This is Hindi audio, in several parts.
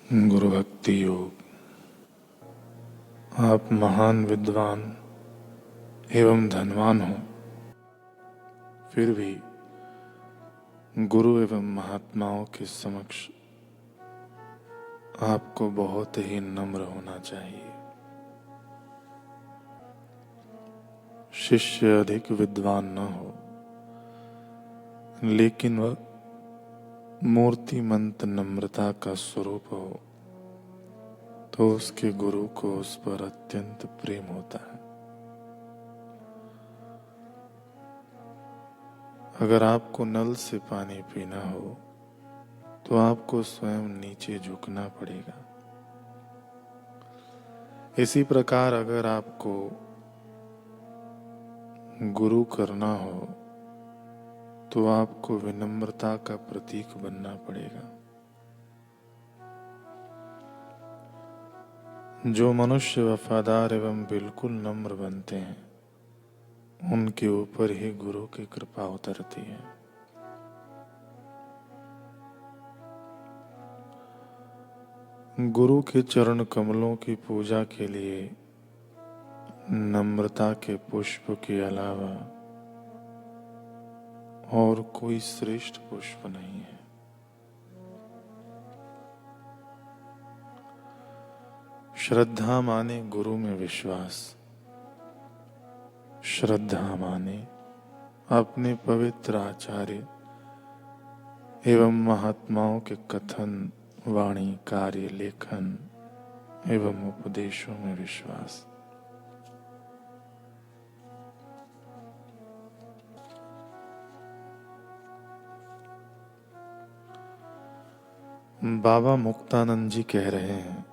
गुरु भक्ति योग। आप महान विद्वान एवं धनवान हो, फिर भी गुरु एवं महात्माओं के समक्ष आपको बहुत ही नम्र होना चाहिए। शिष्य अधिक विद्वान न हो, लेकिन वह मूर्तिमंत नम्रता का स्वरूप हो तो उसके गुरु को उस पर अत्यंत प्रेम होता है। अगर आपको नल से पानी पीना हो तो आपको स्वयं नीचे झुकना पड़ेगा। इसी प्रकार अगर आपको गुरु करना हो तो आपको विनम्रता का प्रतीक बनना पड़ेगा। जो मनुष्य वफादार एवं बिल्कुल नम्र बनते हैं, उनके ऊपर ही गुरु की कृपा उतरती है। गुरु के चरण कमलों की पूजा के लिए नम्रता के पुष्प के अलावा और कोई श्रेष्ठ पुष्प नहीं है। श्रद्धा माने गुरु में विश्वास, श्रद्धा माने अपने पवित्र आचार्य एवं महात्माओं के कथन, वाणी, कार्य, लेखन एवं उपदेशों में विश्वास। बाबा मुक्तानंद जी कह रहे हैं,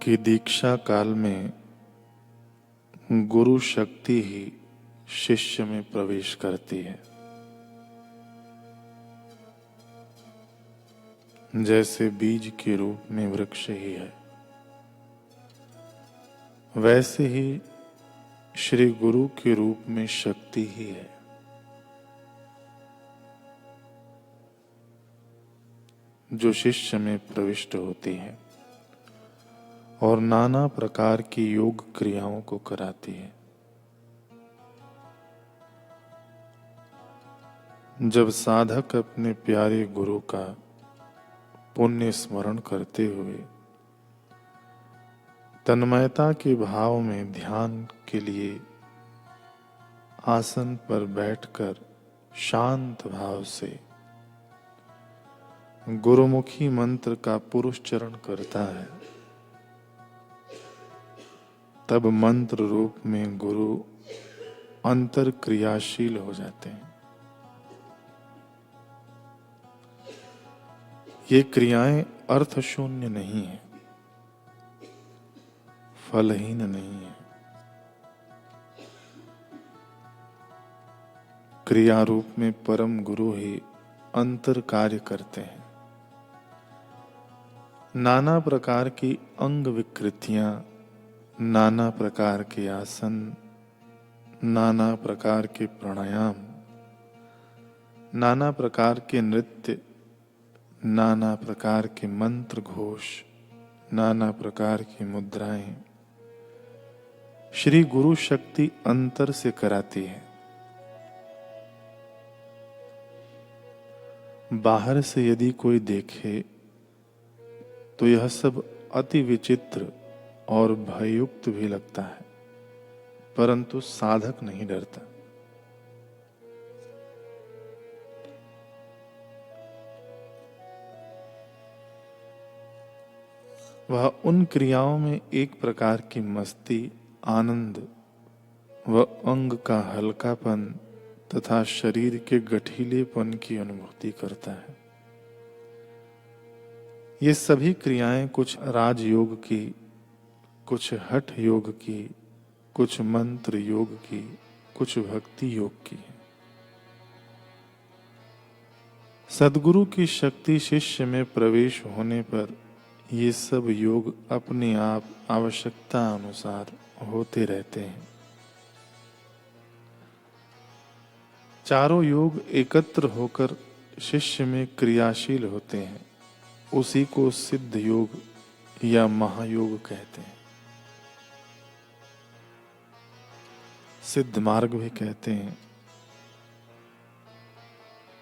कि दीक्षा काल में गुरु शक्ति ही शिष्य में प्रवेश करती है। जैसे बीज के रूप में वृक्ष ही है, वैसे ही श्री गुरु के रूप में शक्ति ही है। जो शिष्य में प्रविष्ट होती है और नाना प्रकार की योग क्रियाओं को कराती है। जब साधक अपने प्यारे गुरु का पुण्य स्मरण करते हुए तन्मयता के भाव में ध्यान के लिए आसन पर बैठकर शांत भाव से गुरुमुखी मंत्र का पुरुषचरण करता है, तब मंत्र रूप में गुरु अंतर क्रियाशील हो जाते हैं। ये क्रियाएं अर्थ शून्य नहीं है, फलहीन नहीं है। क्रिया रूप में परम गुरु ही अंतर कार्य करते हैं। नाना प्रकार की अंग विकृतियां, नाना प्रकार के आसन, नाना प्रकार के प्राणायाम, नाना प्रकार के नृत्य, नाना प्रकार के मंत्र घोष, नाना प्रकार की मुद्राएं श्री गुरु शक्ति अंतर से कराती है। बाहर से यदि कोई देखे तो यह सब अति विचित्र और भययुक्त भी लगता है, परंतु साधक नहीं डरता। वह उन क्रियाओं में एक प्रकार की मस्ती, आनंद व अंग का हल्कापन तथा शरीर के गठीलेपन की अनुभूति करता है। ये सभी क्रियाएं कुछ राजयोग की, कुछ हठ योग की, कुछ मंत्र योग की, कुछ भक्ति योग की है। सद्गुरु की शक्ति शिष्य में प्रवेश होने पर ये सब योग अपने आप आवश्यकता अनुसार होते रहते हैं। चारों योग एकत्र होकर शिष्य में क्रियाशील होते हैं। उसी को सिद्ध योग या महायोग कहते हैं। सिद्ध मार्ग भी कहते हैं।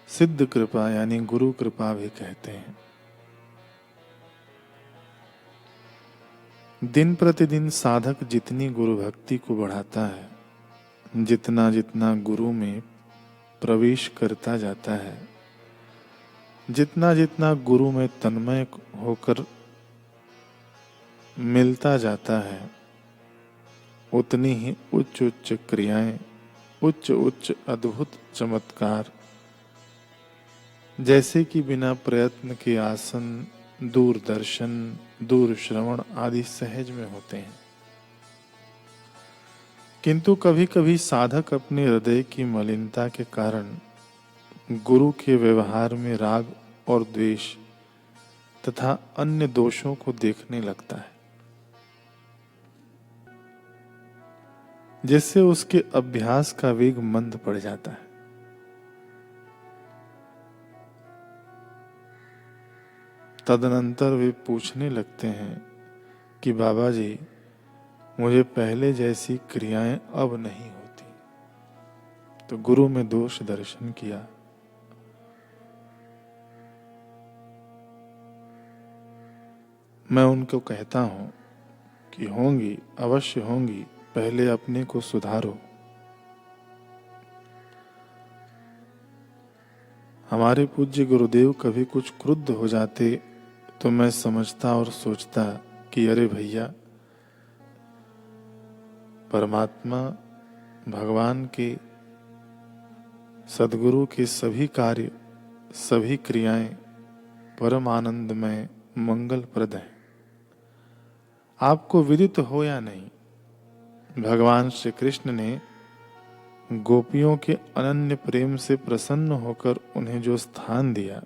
सिद्ध कृपा यानी गुरु कृपा भी कहते हैं। दिन प्रतिदिन साधक जितनी गुरु भक्ति को बढ़ाता है, जितना जितना गुरु में प्रवेश करता जाता है, जितना जितना गुरु में तन्मय होकर मिलता जाता है, उतनी ही उच्च उच्च क्रियाएं, उच्च उच्च अद्भुत चमत्कार, जैसे कि बिना प्रयत्न के आसन, दूरदर्शन, दूर श्रवण आदि सहज में होते हैं। किंतु कभी कभी साधक अपने हृदय की मलिनता के कारण गुरु के व्यवहार में राग और द्वेष तथा अन्य दोषों को देखने लगता है, जिससे उसके अभ्यास का वेग मंद पड़ जाता है। तदनंतर वे पूछने लगते हैं कि बाबा जी, मुझे पहले जैसी क्रियाएं अब नहीं होती। तो गुरु में दोष दर्शन किया। मैं उनको कहता हूं कि होंगी, अवश्य होंगी, पहले अपने को सुधारो। हमारे पूज्य गुरुदेव कभी कुछ क्रुद्ध हो जाते तो मैं समझता और सोचता कि अरे भैया, परमात्मा भगवान के सद्गुरु के सभी कार्य, सभी क्रियाएं परम आनंदमय मंगलप्रद हैं। आपको विदित हो या नहीं, भगवान श्री कृष्ण ने गोपियों के अनन्य प्रेम से प्रसन्न होकर उन्हें जो स्थान दिया,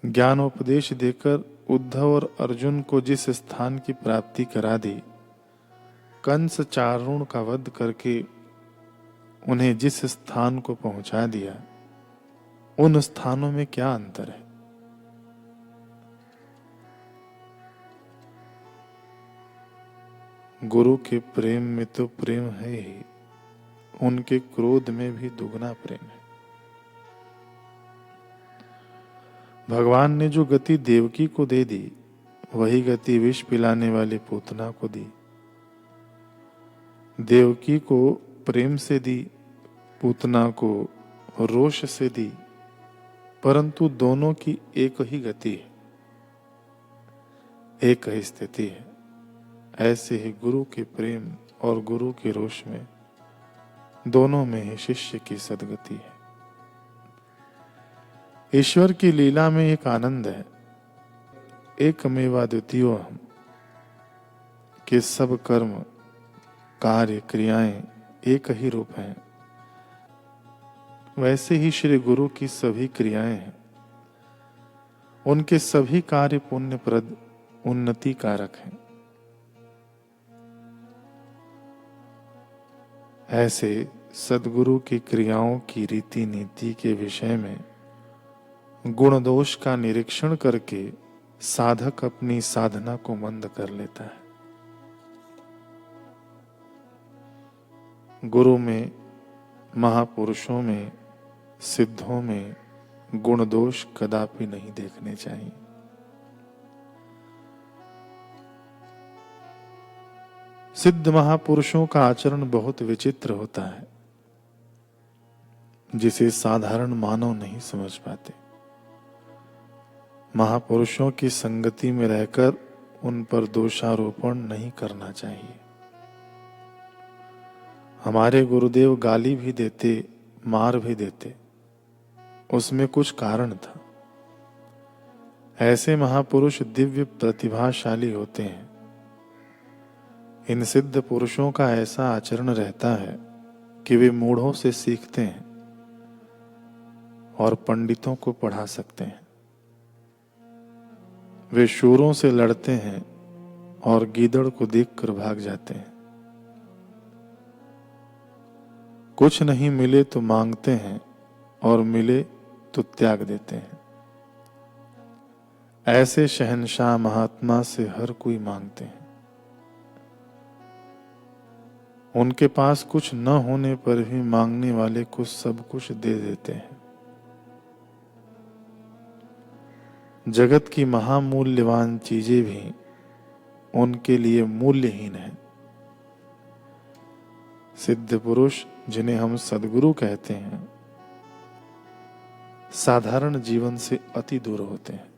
ज्ञानोपदेश देकर उद्धव और अर्जुन को जिस स्थान की प्राप्ति करा दी, कंस चारुण का वध करके उन्हें जिस स्थान को पहुंचा दिया, उन स्थानों में क्या अंतर है? गुरु के प्रेम में तो प्रेम है ही, उनके क्रोध में भी दुगना प्रेम है। भगवान ने जो गति देवकी को दे दी, वही गति विष पिलाने वाली पूतना को दी। देवकी को प्रेम से दी, पूतना को रोष से दी, परंतु दोनों की एक ही गति है, एक ही स्थिति है। ऐसे ही गुरु के प्रेम और गुरु के रोष में, दोनों में ही शिष्य की सद्गति है। ईश्वर की लीला में एक आनंद है, एकमेवा द्वितीयोहम्, कि सब कर्म, कार्य, क्रियाएं एक ही रूप हैं। वैसे ही श्री गुरु की सभी क्रियाएं हैं, उनके सभी कार्य पुण्यप्रद, उन्नति कारक हैं। ऐसे सद्गुरु की क्रियाओं की रीति नीति के विषय में गुण दोष का निरीक्षण करके साधक अपनी साधना को मंद कर लेता है। गुरु में, महापुरुषों में, सिद्धों में गुण दोष कदापि नहीं देखने चाहिए। सिद्ध महापुरुषों का आचरण बहुत विचित्र होता है, जिसे साधारण मानव नहीं समझ पाते। महापुरुषों की संगति में रहकर उन पर दोषारोपण नहीं करना चाहिए। हमारे गुरुदेव गाली भी देते, मार भी देते, उसमें कुछ कारण था। ऐसे महापुरुष दिव्य प्रतिभाशाली होते हैं। इन सिद्ध पुरुषों का ऐसा आचरण रहता है कि वे मूढ़ों से सीखते हैं और पंडितों को पढ़ा सकते हैं। वे शोरों से लड़ते हैं और गीदड़ को देखकर भाग जाते हैं। कुछ नहीं मिले तो मांगते हैं और मिले तो त्याग देते हैं। ऐसे शहंशाह महात्मा से हर कोई मांगते हैं। उनके पास कुछ न होने पर भी मांगने वाले को सब कुछ दे देते हैं। जगत की महामूल्यवान चीजें भी उनके लिए मूल्यहीन है। सिद्ध पुरुष जिन्हें हम सद्गुरु कहते हैं, साधारण जीवन से अति दूर होते हैं।